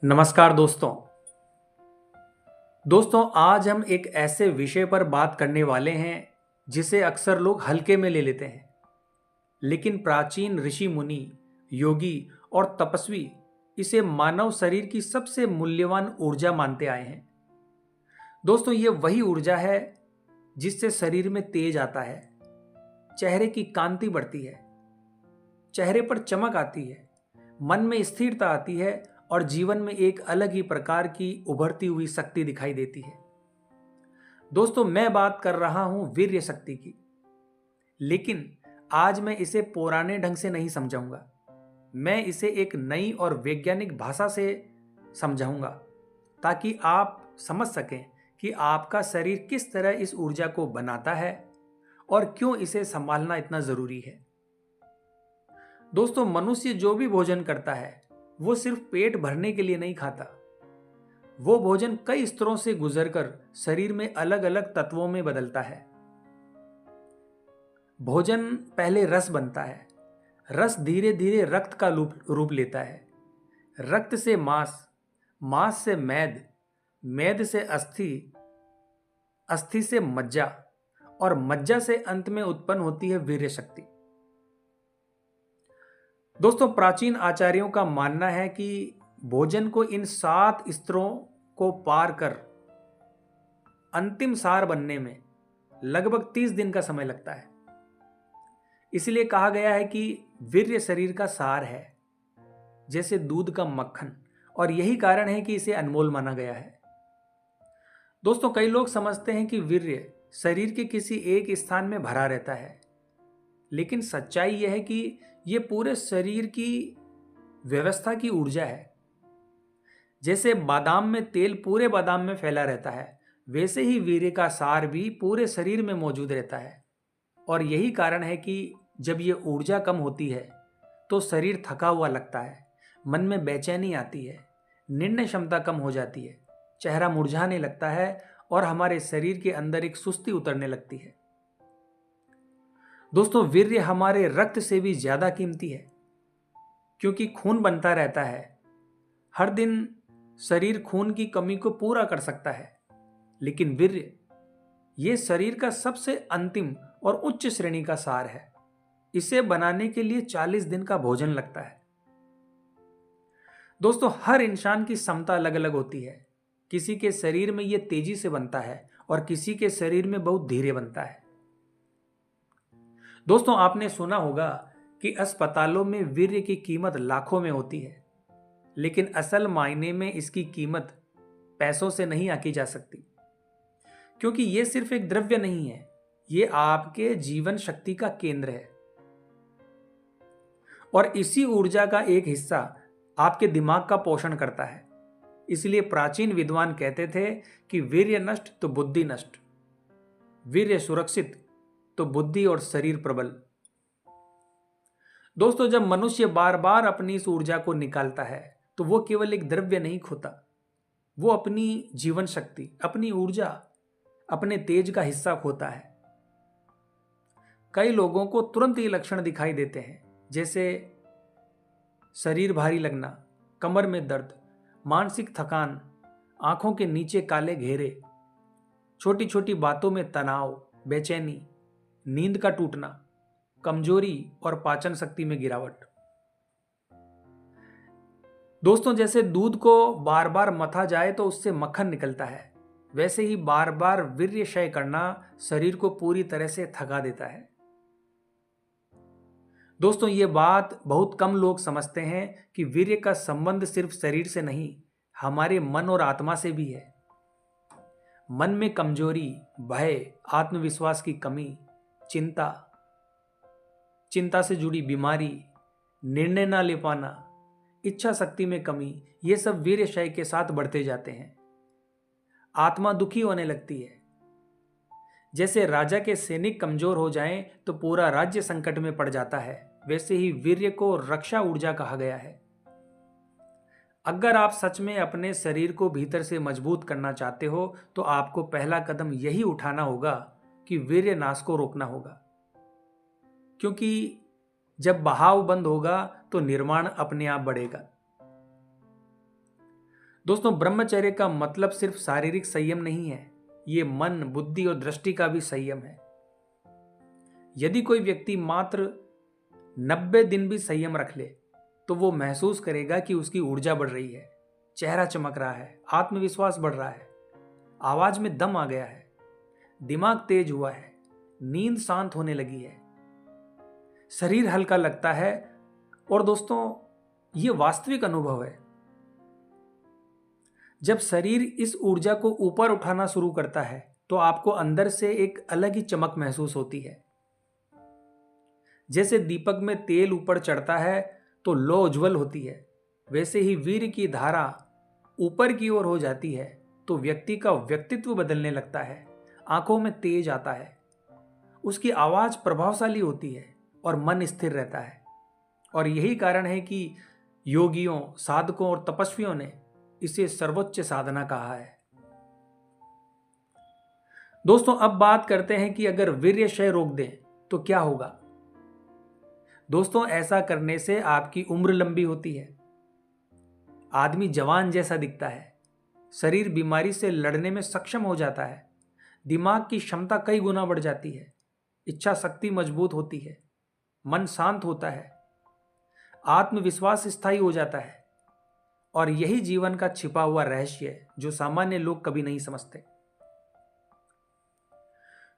नमस्कार दोस्तों आज हम एक ऐसे विषय पर बात करने वाले हैं जिसे अक्सर लोग हल्के में ले लेते हैं। लेकिन प्राचीन ऋषि मुनि, योगी और तपस्वी इसे मानव शरीर की सबसे मूल्यवान ऊर्जा मानते आए हैं। दोस्तों ये वही ऊर्जा है जिससे शरीर में तेज आता है, चेहरे की कांति बढ़ती है, चेहरे पर चमक आती है, मन में स्थिरता आती है और जीवन में एक अलग ही प्रकार की उभरती हुई शक्ति दिखाई देती है। दोस्तों मैं बात कर रहा हूं वीर्य शक्ति की। लेकिन आज मैं इसे पुराने ढंग से नहीं समझाऊंगा, मैं इसे एक नई और वैज्ञानिक भाषा से समझाऊंगा ताकि आप समझ सकें कि आपका शरीर किस तरह इस ऊर्जा को बनाता है और क्यों इसे संभालना इतना जरूरी है। दोस्तों मनुष्य जो भी भोजन करता है वो सिर्फ पेट भरने के लिए नहीं खाता। वो भोजन कई स्तरों से गुजरकर शरीर में अलग अलग तत्वों में बदलता है। भोजन पहले रस बनता है, रस धीरे धीरे रक्त का रूप लेता है, रक्त से मांस, मांस से मेद, मेद से अस्थि, अस्थि से मज्जा और मज्जा से अंत में उत्पन्न होती है वीर्य शक्ति। दोस्तों प्राचीन आचार्यों का मानना है कि भोजन को इन 7 स्तरों को पार कर अंतिम सार बनने में लगभग 30 दिन का समय लगता है। इसलिए कहा गया है कि वीर्य शरीर का सार है, जैसे दूध का मक्खन, और यही कारण है कि इसे अनमोल माना गया है। दोस्तों कई लोग समझते हैं कि वीर्य शरीर के किसी एक स्थान में भरा रहता है, लेकिन सच्चाई यह है कि यह पूरे शरीर की व्यवस्था की ऊर्जा है। जैसे बादाम में तेल पूरे बादाम में फैला रहता है, वैसे ही वीर्य का सार भी पूरे शरीर में मौजूद रहता है। और यही कारण है कि जब यह ऊर्जा कम होती है तो शरीर थका हुआ लगता है, मन में बेचैनी आती है, निर्णय क्षमता कम हो जाती है, चेहरा मुरझाने लगता है और हमारे शरीर के अंदर एक सुस्ती उतरने लगती है। दोस्तों वीर्य हमारे रक्त से भी ज्यादा कीमती है, क्योंकि खून बनता रहता है। हर दिन शरीर खून की कमी को पूरा कर सकता है, लेकिन वीर्य ये शरीर का सबसे अंतिम और उच्च श्रेणी का सार है। इसे बनाने के लिए 40 दिन का भोजन लगता है। दोस्तों हर इंसान की क्षमता अलग अलग होती है। किसी के शरीर में यह तेजी से बनता है और किसी के शरीर में बहुत धीरे बनता है। दोस्तों आपने सुना होगा कि अस्पतालों में वीर्य की कीमत लाखों में होती है, लेकिन असल मायने में इसकी कीमत पैसों से नहीं आंकी जा सकती, क्योंकि यह सिर्फ एक द्रव्य नहीं है, यह आपके जीवन शक्ति का केंद्र है। और इसी ऊर्जा का एक हिस्सा आपके दिमाग का पोषण करता है। इसलिए प्राचीन विद्वान कहते थे कि वीर्य नष्ट तो बुद्धि नष्ट, वीर्य सुरक्षित तो बुद्धि और शरीर प्रबल। दोस्तों जब मनुष्य बार बार अपनी इस ऊर्जा को निकालता है तो वो केवल एक द्रव्य नहीं खोता, वो अपनी जीवन शक्ति, अपनी ऊर्जा, अपने तेज का हिस्सा खोता है। कई लोगों को तुरंत ये लक्षण दिखाई देते हैं, जैसे शरीर भारी लगना, कमर में दर्द, मानसिक थकान, आंखों के नीचे काले घेरे, छोटी छोटी बातों में तनाव, बेचैनी, नींद का टूटना, कमजोरी और पाचन शक्ति में गिरावट। दोस्तों जैसे दूध को बार बार मथा जाए तो उससे मक्खन निकलता है, वैसे ही बार बार वीर्य क्षय करना शरीर को पूरी तरह से थका देता है। दोस्तों ये बात बहुत कम लोग समझते हैं कि वीर्य का संबंध सिर्फ शरीर से नहीं, हमारे मन और आत्मा से भी है। मन में कमजोरी, भय, आत्मविश्वास की कमी, चिंता, चिंता से जुड़ी बीमारी, निर्णय ना ले पाना, इच्छा शक्ति में कमी, ये सब वीर्य क्षय के साथ बढ़ते जाते हैं। आत्मा दुखी होने लगती है। जैसे राजा के सैनिक कमजोर हो जाएं तो पूरा राज्य संकट में पड़ जाता है, वैसे ही वीर्य को रक्षा ऊर्जा कहा गया है। अगर आप सच में अपने शरीर को भीतर से मजबूत करना चाहते हो तो आपको पहला कदम यही उठाना होगा कि वीर्य नाश को रोकना होगा, क्योंकि जब बहाव बंद होगा तो निर्माण अपने आप बढ़ेगा। दोस्तों, ब्रह्मचर्य का मतलब सिर्फ शारीरिक संयम नहीं है, ये मन, बुद्धि और दृष्टि का भी संयम है। यदि कोई व्यक्ति मात्र 90 दिन भी संयम रख ले तो वो महसूस करेगा कि उसकी ऊर्जा बढ़ रही है, चेहरा चमक रहा है, आत्मविश्वास बढ़ रहा है, आवाज में दम आ गया है, दिमाग तेज हुआ है, नींद शांत होने लगी है, शरीर हल्का लगता है। और दोस्तों, ये वास्तविक अनुभव है। जब शरीर इस ऊर्जा को ऊपर उठाना शुरू करता है तो आपको अंदर से एक अलग ही चमक महसूस होती है। जैसे दीपक में तेल ऊपर चढ़ता है तो लौ उज्जवल होती है, वैसे ही वीर की धारा ऊपर की ओर हो जाती है तो व्यक्ति का व्यक्तित्व बदलने लगता है, आंखों में तेज आता है, उसकी आवाज प्रभावशाली होती है और मन स्थिर रहता है। और यही कारण है कि योगियों, साधकों और तपस्वियों ने इसे सर्वोच्च साधना कहा है। दोस्तों, अब बात करते हैं कि अगर वीर्य क्षय रोक दें तो क्या होगा। दोस्तों, ऐसा करने से आपकी उम्र लंबी होती है, आदमी जवान जैसा दिखता है, शरीर बीमारी से लड़ने में सक्षम हो जाता है, दिमाग की क्षमता कई गुना बढ़ जाती है, इच्छा शक्ति मजबूत होती है, मन शांत होता है, आत्मविश्वास स्थायी हो जाता है। और यही जीवन का छिपा हुआ रहस्य है जो सामान्य लोग कभी नहीं समझते।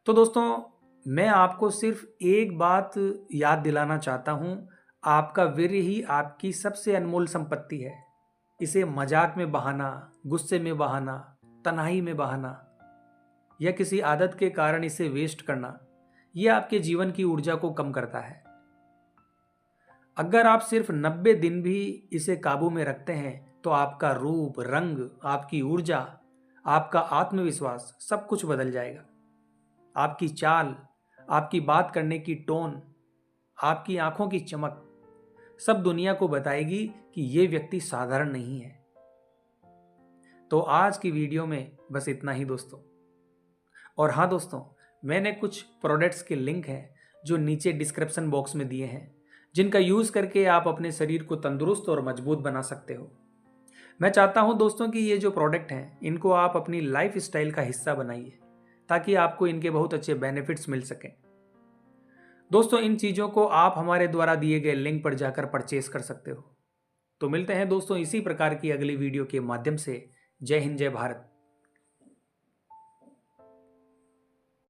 तो दोस्तों, मैं आपको सिर्फ एक बात याद दिलाना चाहता हूं, आपका वीर्य ही आपकी सबसे अनमोल संपत्ति है। इसे मजाक में बहाना, गुस्से में बहाना, तन्हाई में बहाना या किसी आदत के कारण इसे वेस्ट करना, यह आपके जीवन की ऊर्जा को कम करता है। अगर आप सिर्फ 90 दिन भी इसे काबू में रखते हैं तो आपका रूप, रंग, आपकी ऊर्जा, आपका आत्मविश्वास सब कुछ बदल जाएगा। आपकी चाल, आपकी बात करने की टोन, आपकी आंखों की चमक सब दुनिया को बताएगी कि यह व्यक्ति साधारण नहीं है। तो आज की वीडियो में बस इतना ही दोस्तों। और हाँ दोस्तों, मैंने कुछ प्रोडक्ट्स के लिंक हैं जो नीचे डिस्क्रिप्शन बॉक्स में दिए हैं, जिनका यूज करके आप अपने शरीर को तंदुरुस्त और मजबूत बना सकते हो। मैं चाहता हूं दोस्तों कि ये जो प्रोडक्ट हैं इनको आप अपनी लाइफ स्टाइल का हिस्सा बनाइए ताकि आपको इनके बहुत अच्छे बेनिफिट्स मिल सकें। दोस्तों, इन चीज़ों को आप हमारे द्वारा दिए गए लिंक पर जाकर परचेस कर सकते हो। तो मिलते हैं दोस्तों इसी प्रकार की अगली वीडियो के माध्यम से। जय हिंद, जय भारत।